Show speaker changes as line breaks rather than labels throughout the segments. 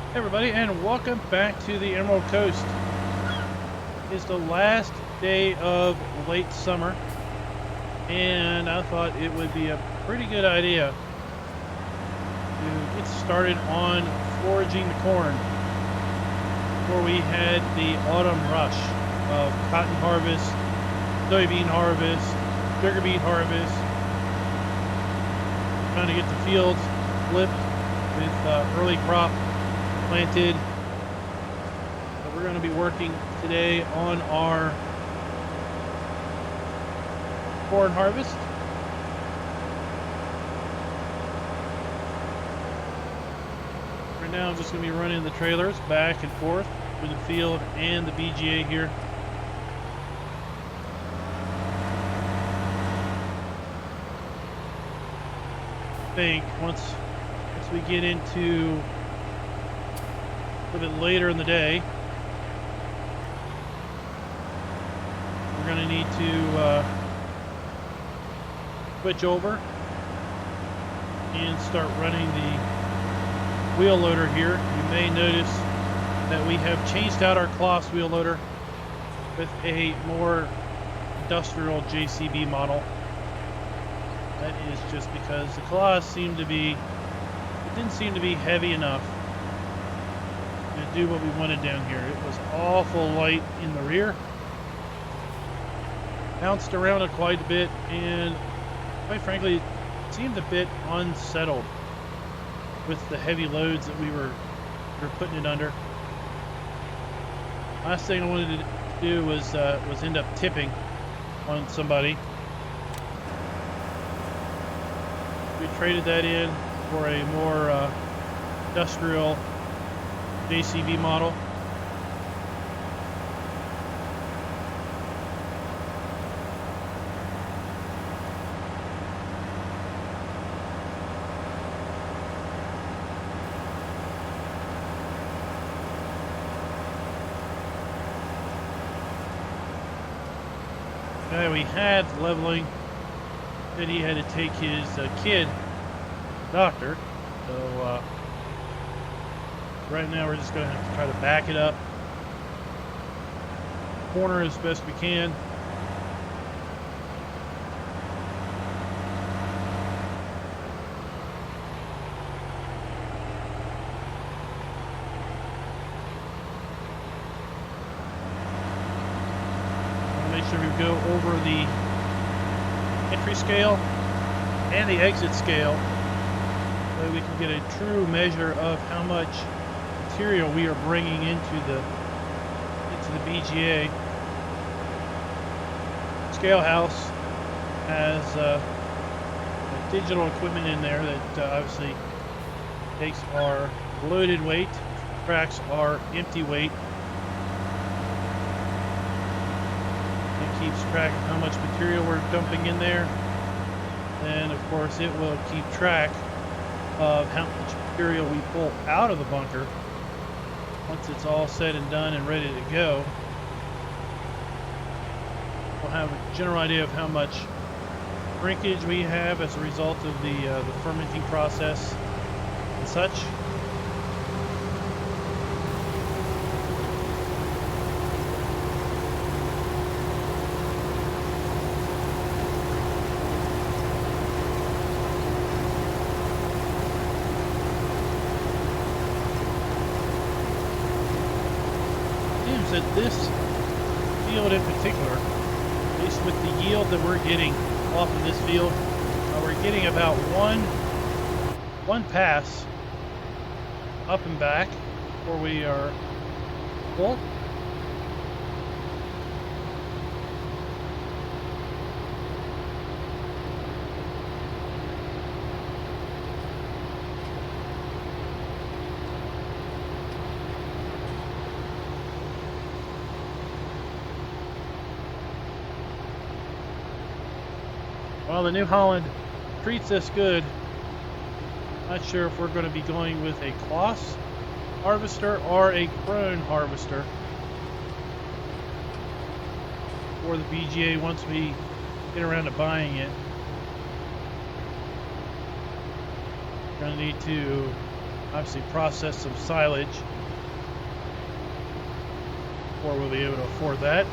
Hey everybody, and welcome back to the Emerald Coast. It's the last day of late summer, and I thought it would be a pretty good idea to get started on foraging the corn before we had the autumn rush of cotton harvest, soybean harvest, sugar beet harvest, trying to get the fields flipped with early crop planted. So we're going to be working today on our corn harvest. Right now I'm just going to be running the trailers back and forth through the field and the BGA here. I think once we get into a little bit later in the day, we're going to need to switch over and start running the wheel loader here. You may notice that we have changed out our Klein wheel loader with a more industrial JCB model. That is just because the Klein didn't seem to be heavy enough to do what we wanted down here. It was awful light in the rear, bounced around it quite a bit, and quite frankly it seemed a bit unsettled with the heavy loads that we were putting it under. Last thing I wanted to do was end up tipping on somebody. We traded that in for a more industrial JCB model. Guy we had leveling said he had to take his kid doctor, so right now we're just going to have to try to back it up, corner as best we can. Make sure we go over the entry scale and the exit scale so we can get a true measure of how much material we are bringing into the BGA. Scale house has digital equipment in there that obviously takes our loaded weight, tracks our empty weight, and keeps track of how much material we're dumping in there. And of course it will keep track of how much material we pull out of the bunker once it's all said and done and ready to go. We'll have a general idea of how much shrinkage we have as a result of the fermenting process and such. That this field in particular, at least with the yield that we're getting off of this field, we're getting about one pass up and back before we are full. Well, the New Holland treats us good. Not sure if we're going to be going with a Klein harvester or a Krone harvester for the BGA once we get around to buying it. We're going to need to obviously process some silage before we'll be able to afford that.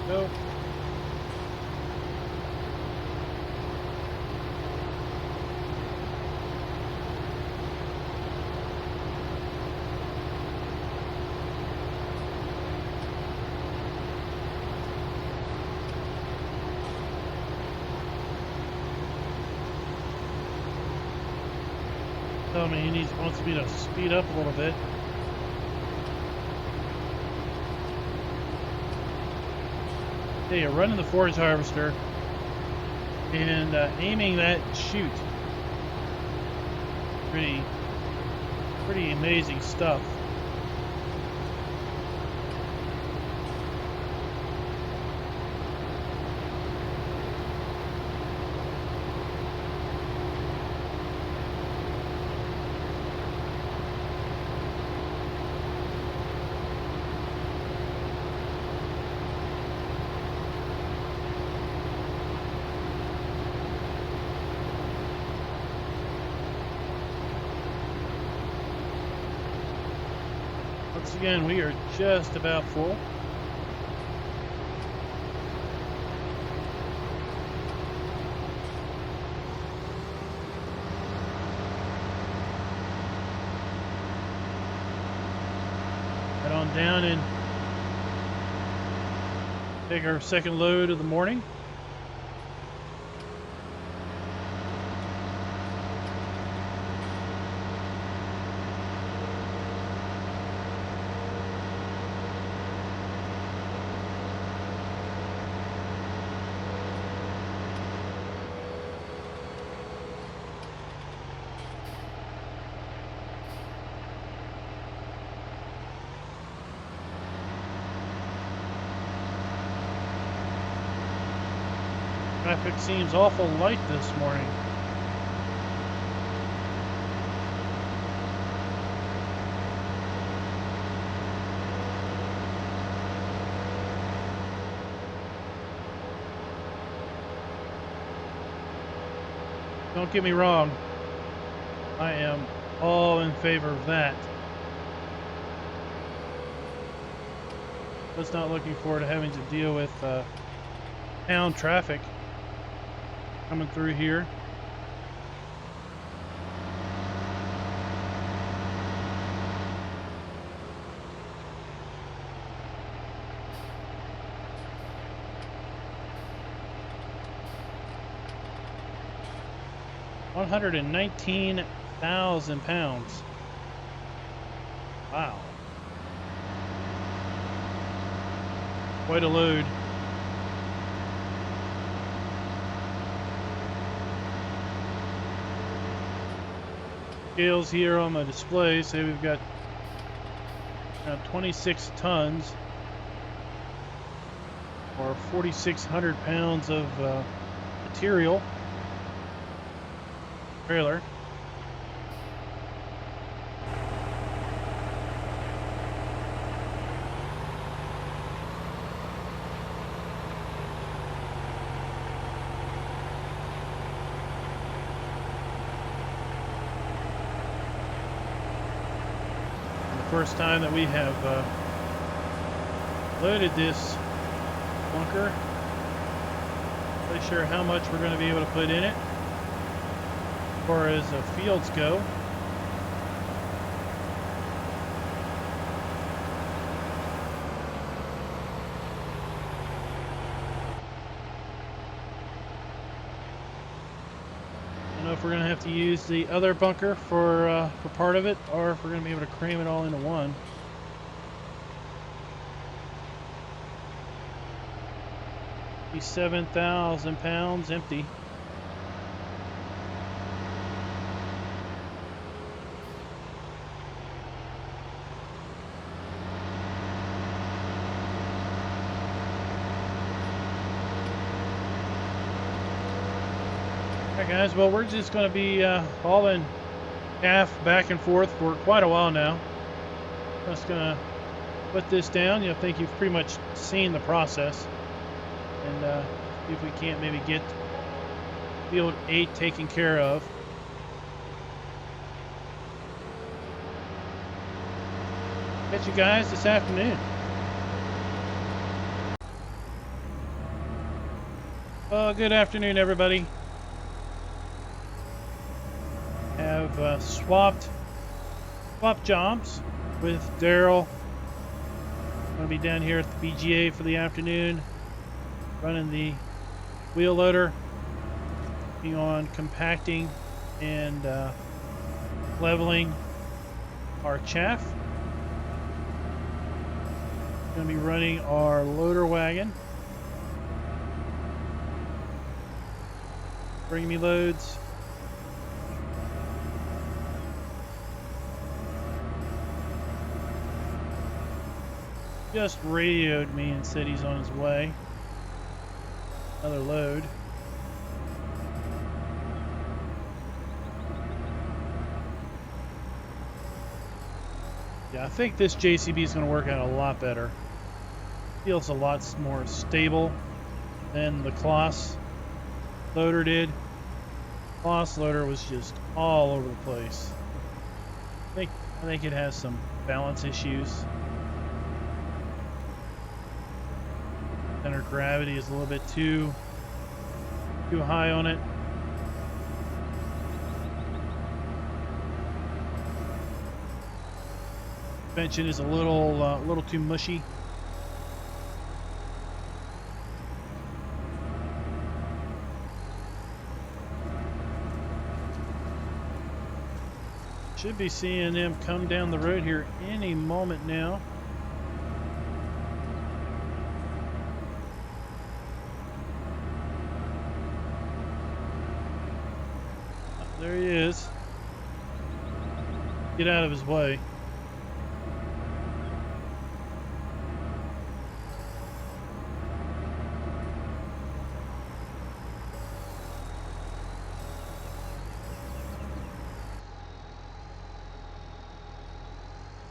Go. Tell me he wants me to speed up a little bit. Okay, you're running the forage harvester and aiming that chute. Pretty amazing stuff. Once again, we are just about full. Head on down and take our second load of the morning. Traffic seems awful light this morning. Don't get me wrong, I am all in favor of that. Just not looking forward to having to deal with town traffic coming through here. £119,000. Wow. Quite a load. Scales here on the display say we've got 26 tons or 4,600 pounds of material trailer. First time that we have loaded this bunker. Not really sure how much we're going to be able to put in it as far as fields go. I don't know if we're going to have to use the other bunker for part of it, or if we're going to be able to cram it all into one. Be 7,000 pounds empty. Alright guys, well we're just going to be hauling chaff back and forth for quite a while now. Just going to put this down. I think you've pretty much seen the process. And see if we can't maybe get field 8 taken care of. Catch you guys this afternoon. Good afternoon, everybody. Have swapped jobs with Daryl. Going to be down here at the BGA for the afternoon, running the wheel loader, working on compacting and leveling our chaff. Going to be running our loader wagon. Bring me loads. Just radioed me and said he's on his way. Another load. Yeah, I think this JCB is going to work out a lot better. Feels a lot more stable than the Kloss loader did. Kloss loader was just all over the place. I think it has some balance issues. Center of gravity is a little bit too high on it. Suspension is a little too mushy. Should be seeing them come down the road here any moment now. There he is. Get out of his way.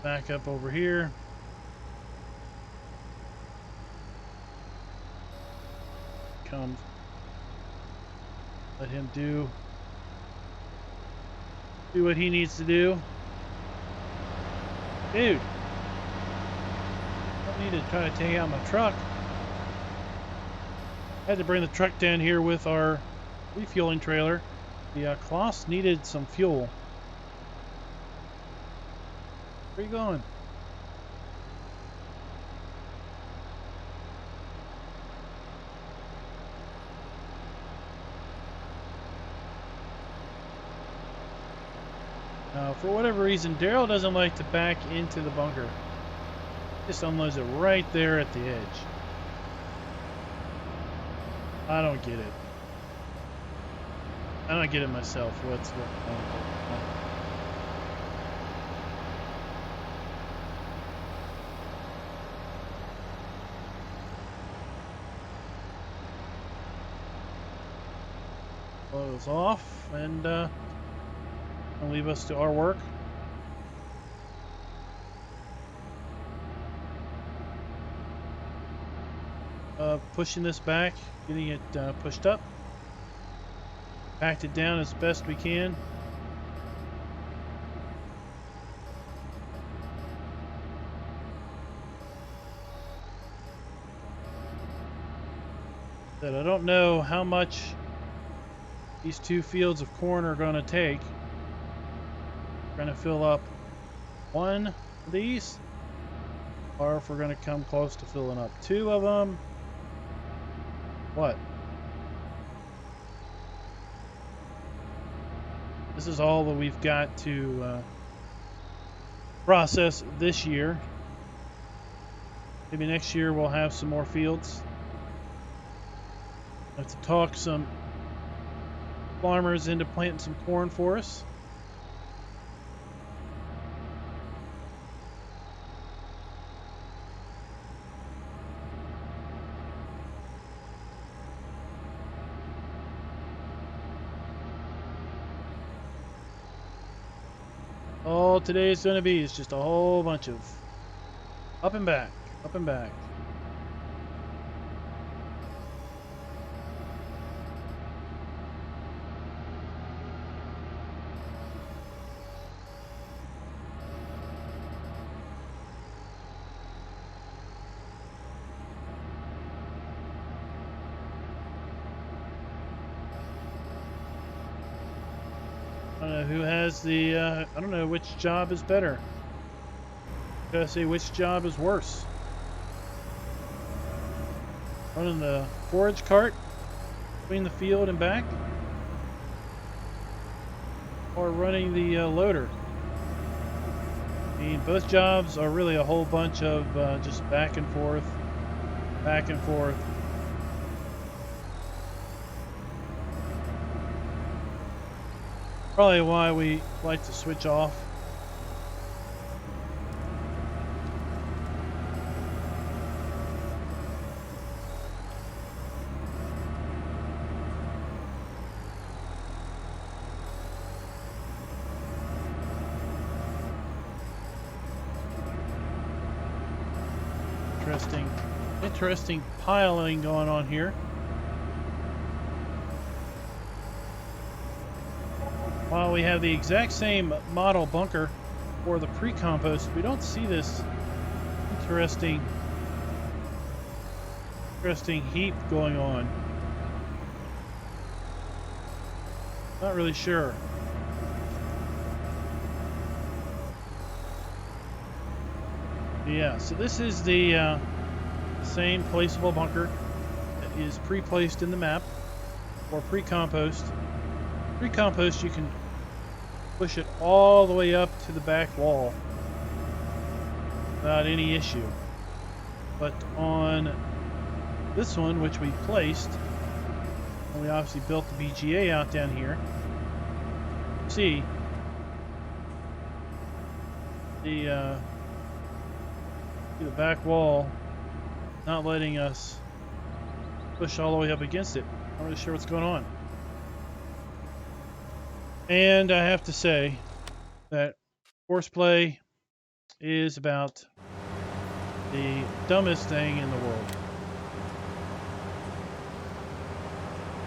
Back up over here. Comes. Let him do what he needs to do. Dude, I don't need to try to take out my truck. I had to bring the truck down here with our refueling trailer. The Kloss needed some fuel. Where are you going? For whatever reason, Daryl doesn't like to back into the bunker. Just unloads it right there at the edge. I don't get it. I don't get it myself. What's going on? Close off and leave us to our work. Pushing this back, getting it pushed up, packed it down as best we can. That I don't know how much these 2 fields of corn are going to take. We're going to fill up one of these, or if we're going to come close to filling up 2 of them. What? This is all that we've got to process this year. Maybe next year we'll have some more fields. I have to talk some farmers into planting some corn for us. all today is going to be. It's just a whole bunch of up and back, up and back. I don't know who has the, I don't know which job is better. Gotta say which job is worse. Running the forage cart between the field and back, or running the loader. I mean, both jobs are really a whole bunch of just back and forth, back and forth. Probably why we like to switch off. Interesting piling going on here. While we have the exact same model bunker for the pre-compost, we don't see this interesting heap going on. Not really sure. Yeah, so this is the same placeable bunker that is pre-placed in the map for pre-compost. Pre-compost, you can push it all the way up to the back wall without any issue. But on this one, which we placed, and we obviously built the BGA out down here, see the back wall not letting us push all the way up against it. I'm not really sure what's going on. And I have to say that Courseplay is about the dumbest thing in the world.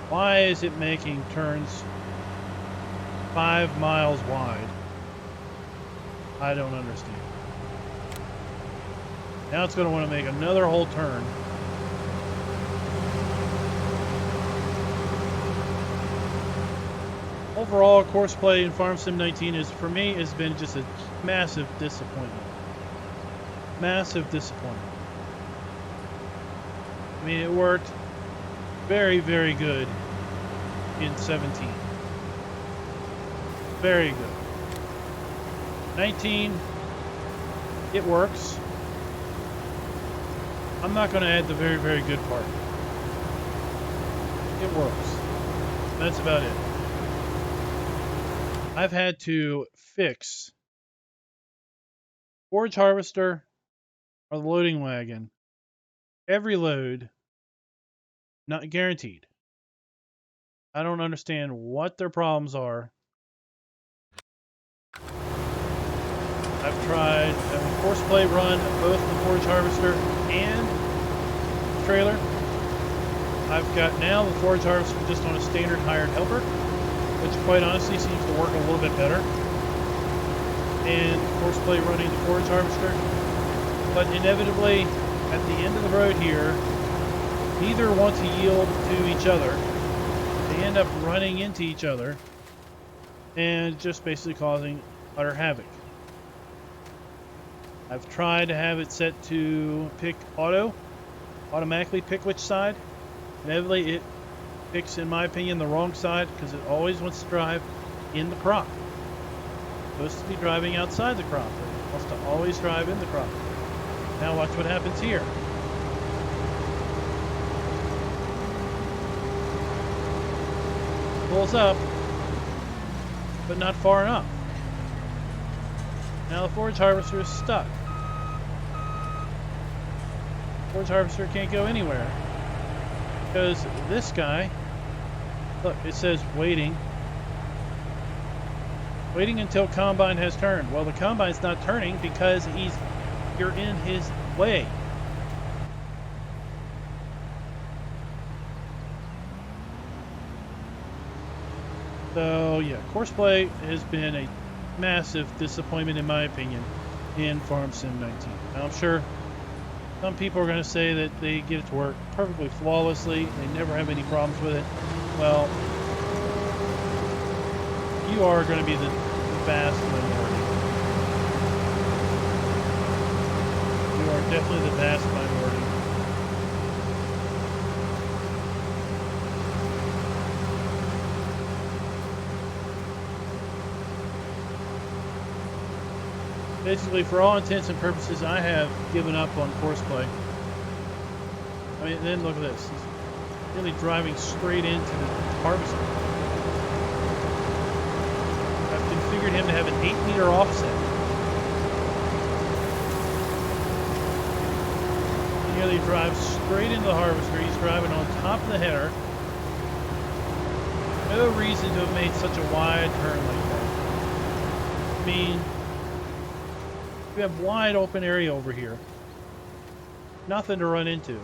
Why is it making turns 5 miles wide? I don't understand. Now it's going to want to make another whole turn. Overall, Courseplay in Farm Sim 19 is, for me, has been just a massive disappointment. Massive disappointment. I mean, it worked very, very good in 17. Very good. 19, it works. I'm not going to add the very, very good part. It works. That's about it. I've had to fix forage harvester or the loading wagon. Every load, not guaranteed. I don't understand what their problems are. I've tried Courseplay run both the forage harvester and the trailer. I've got now the forage harvester just on a standard hired helper, which quite honestly seems to work a little bit better. And Courseplay running the forage harvester. But inevitably, at the end of the road here, neither want to yield to each other. They end up running into each other and just basically causing utter havoc. I've tried to have it set to pick automatically pick which side. Inevitably, it picks, in my opinion, the wrong side because it always wants to drive in the crop. It's supposed to be driving outside the crop, but it wants to always drive in the crop. Now watch what happens here. Pulls up, but not far enough. Now the forage harvester is stuck. Forage harvester can't go anywhere because this guy, look, it says waiting. Waiting until combine has turned. Well, the combine's not turning because you're in his way. So yeah, Courseplay has been a massive disappointment in my opinion in Farm Sim 19. Now, I'm sure some people are going to say that they get it to work perfectly flawlessly. They never have any problems with it. Well, you are going to be the vast minority. You are definitely the vast minority. Basically, for all intents and purposes, I have given up on Courseplay. I mean, then look at this. He's really driving straight into the harvester. I've configured him to have an 8-meter offset. He nearly drives straight into the harvester. He's driving on top of the header. No reason to have made such a wide turn like that. I mean, we have wide open area over here. Nothing to run into.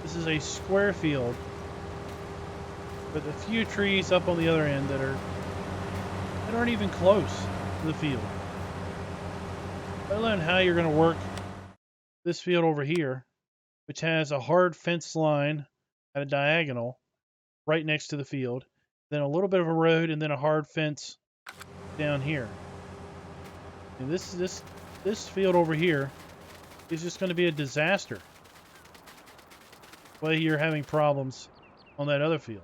This is a square field with a few trees up on the other end that aren't even close to the field. Let alone how you're going to work this field over here, which has a hard fence line at a diagonal right next to the field, then a little bit of a road, and then a hard fence down here. And this field over here is just going to be a disaster. Well, you're having problems on that other field.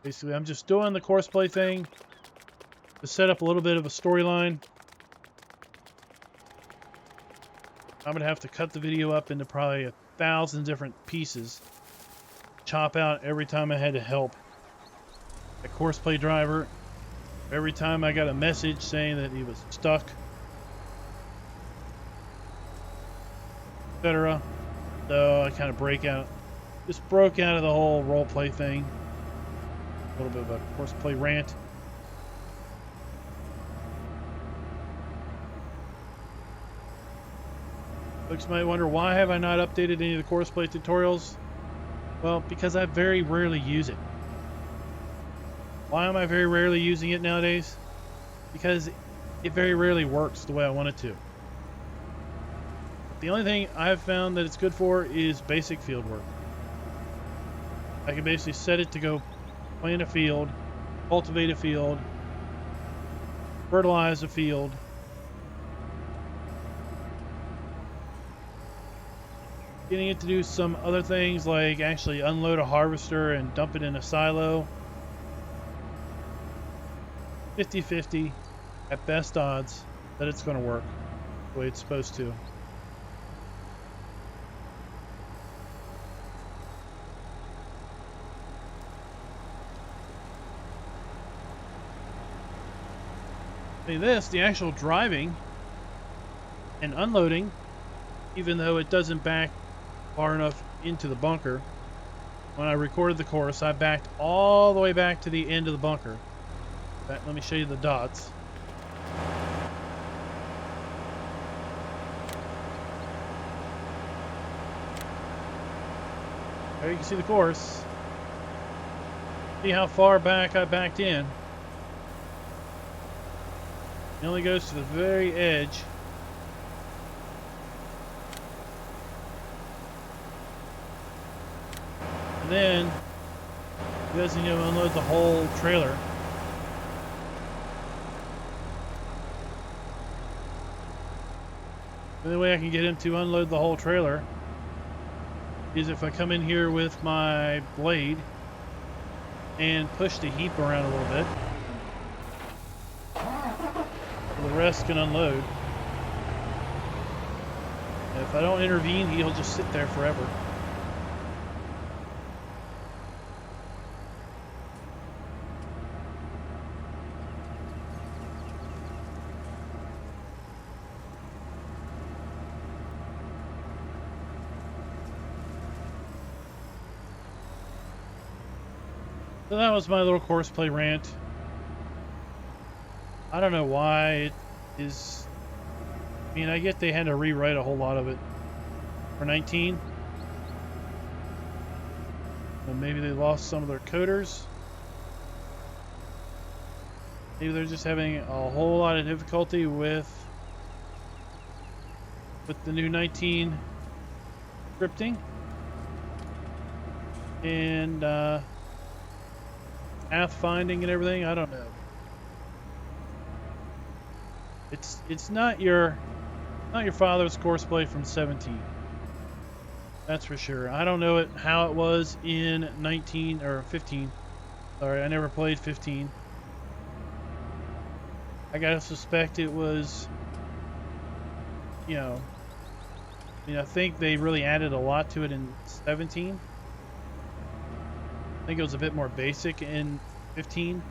Basically, I'm just doing the Courseplay thing to set up a little bit of a storyline. I'm going to have to cut the video up into probably 1,000 different pieces. Chop out every time I had to help a Courseplay driver. Every time I got a message saying that he was stuck, etc. So I kind of just broke out of the whole roleplay thing. A little bit of a Courseplay rant. Folks might wonder, why have I not updated any of the Courseplay tutorials? Well, because I very rarely use it. Why am I very rarely using it nowadays? Because it very rarely works the way I want it to. The only thing I've found that it's good for is basic field work. I can basically set it to go plant a field, cultivate a field, fertilize a field, getting it to do some other things like actually unload a harvester and dump it in a silo. 50-50 at best odds that it's going to work the way it's supposed to. The actual driving and unloading, even though it doesn't back far enough into the bunker, when I recorded the course, I backed all the way back to the end of the bunker. Let me show you the dots. There you can see the course. See how far back I backed in. It only goes to the very edge. And then it doesn't even unload the whole trailer. The only way I can get him to unload the whole trailer is if I come in here with my blade and push the heap around a little bit. So the rest can unload. And if I don't intervene, he'll just sit there forever. So that was my little Courseplay rant. I don't know why it is. I mean, I get they had to rewrite a whole lot of it for 19. Well, maybe they lost some of their coders. Maybe they're just having a whole lot of difficulty with the new 19 scripting and path finding and everything. I don't know. It's not your father's Courseplay from 17. That's for sure. I don't know how it was in 19 or 15. Sorry, I never played 15. I gotta suspect it was, you know, I mean, I think they really added a lot to it in 17. I think it was a bit more basic in 15.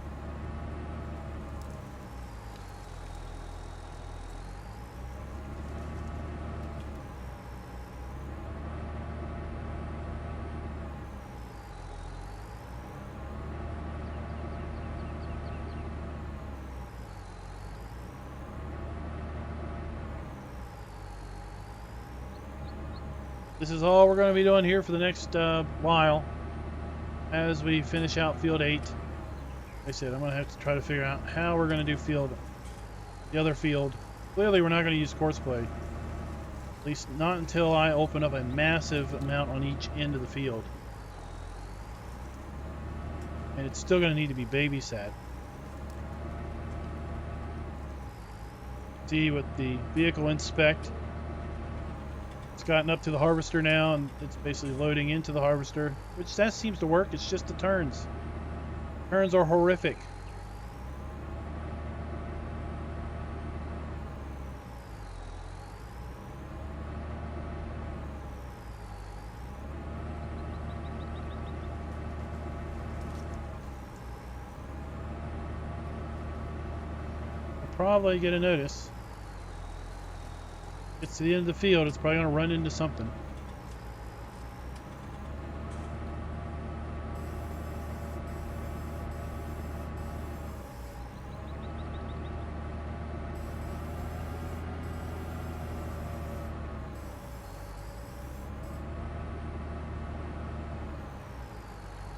This is all we're going to be doing here for the next while as we finish out field 8. Like I said, I'm going to have to try to figure out how we're going to do the other field. Clearly, we're not going to use Courseplay. At least not until I open up a massive amount on each end of the field. And it's still going to need to be babysat. See what the vehicle inspect. It's gotten up to the harvester now, and it's basically loading into the harvester, which that seems to work. It's just the turns. Turns are horrific. I'll probably get a notice. It's to the end of the field, it's probably going to run into something.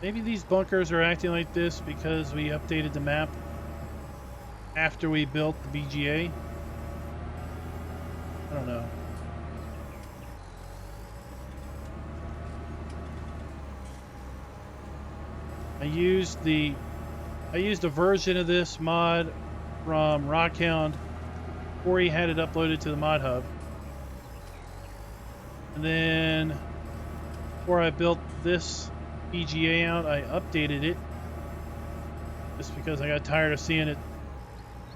Maybe these bunkers are acting like this because we updated the map after we built the BGA. I don't know. I used a version of this mod from Rockhound before he had it uploaded to the mod hub. And then before I built this BGA out, I updated it just because I got tired of seeing it,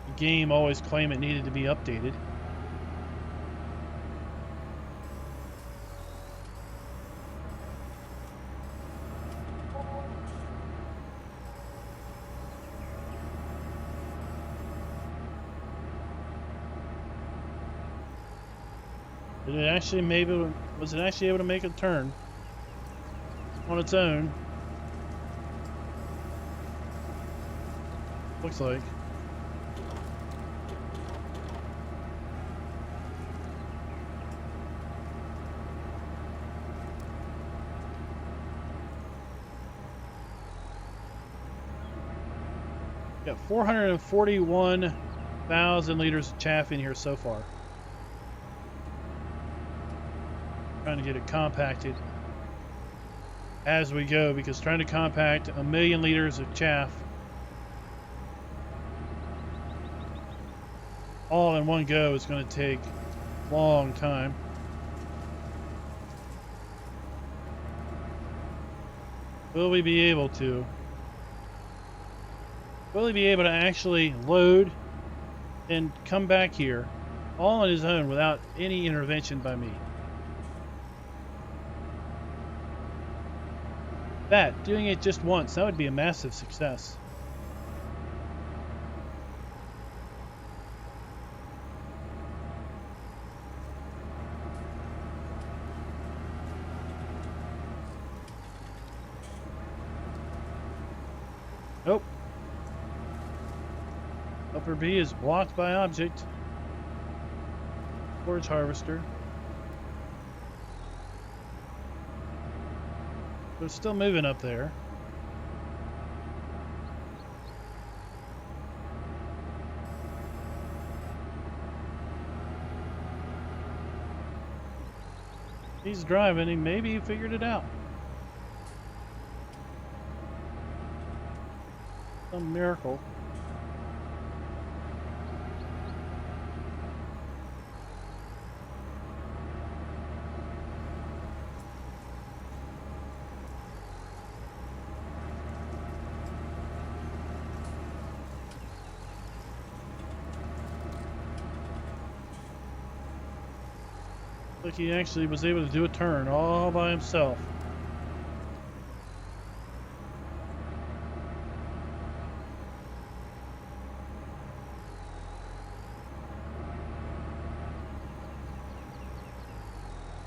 the game always claim it needed to be updated. Was it actually able to make a turn on its own? Looks like. Got 441,000 liters of chaff in here so far. Trying to get it compacted as we go, because trying to compact 1 million liters of chaff all in one go is going to take a long time. Will we be able to? Will he be able to actually load and come back here all on his own without any intervention by me? Doing it just once, that would be a massive success. Nope. Upper B is blocked by object. Forage harvester. But it's still moving up there. He's driving, maybe he figured it out. Some miracle. Like he actually was able to do a turn all by himself.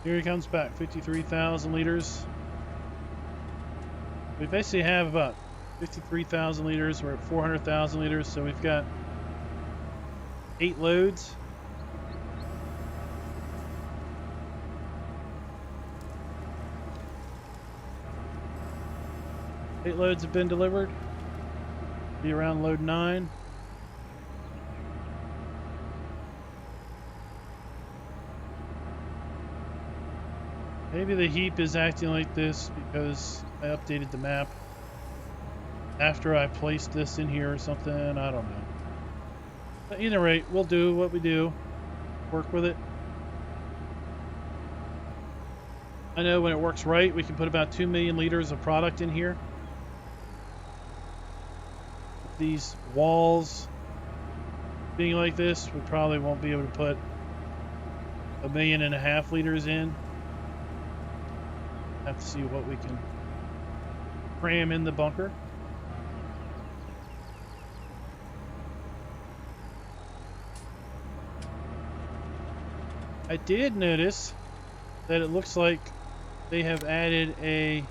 Here he comes back, 53,000 liters. We basically have about 53,000 liters. We're at 400,000 liters, so we've got 8 loads. Eight loads have been delivered. Be around load 9. Maybe the heap is acting like this because I updated the map after I placed this in here or something. I don't know. At either rate, we'll do what we do. Work with it. I know when it works right, we can put about 2 million liters of product in here. These walls being like this, we probably won't be able to put 1.5 million liters in. Have to see what we can cram in the bunker. I did notice that it looks like they have added a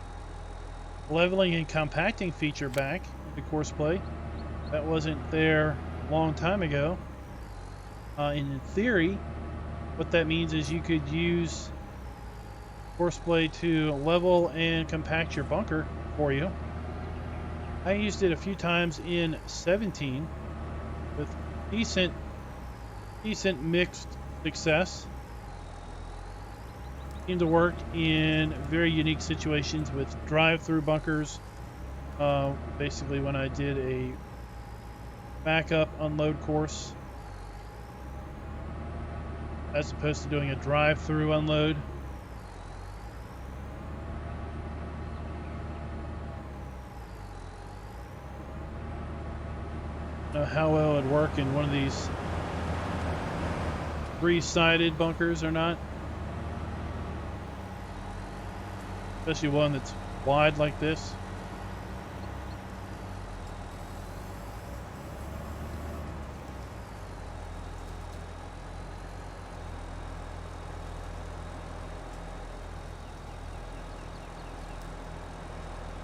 leveling and compacting feature back into Courseplay. That wasn't there a long time ago. In theory, what that means is you could use Courseplay to level and compact your bunker for you. I used it a few times in 17 with decent mixed success. Seemed to work in very unique situations with drive-through bunkers. Basically when I did a backup unload course as opposed to doing a drive-through unload. I don't know how well it would work in one of these 3-sided bunkers or not, especially one that's wide like this.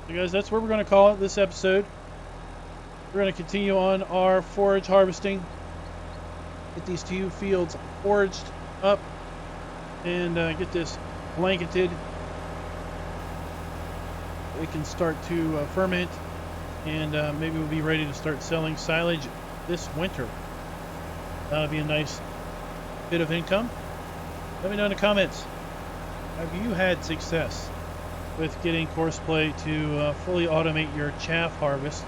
So guys, that's where we're going to call it this episode. We're going to continue on our forage harvesting. Get these 2 fields foraged up and get this blanketed. We can start to ferment, and maybe we'll be ready to start selling silage this winter. That'll be a nice bit of income. Let me know in the comments, have you had success with getting Courseplay to fully automate your chaff harvest?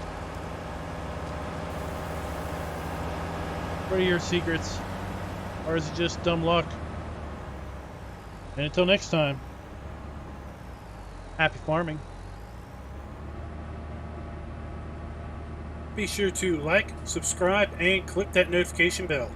What are your secrets? Or is it just dumb luck? And until next time, happy farming.
Be sure to like, subscribe, and click that notification bell.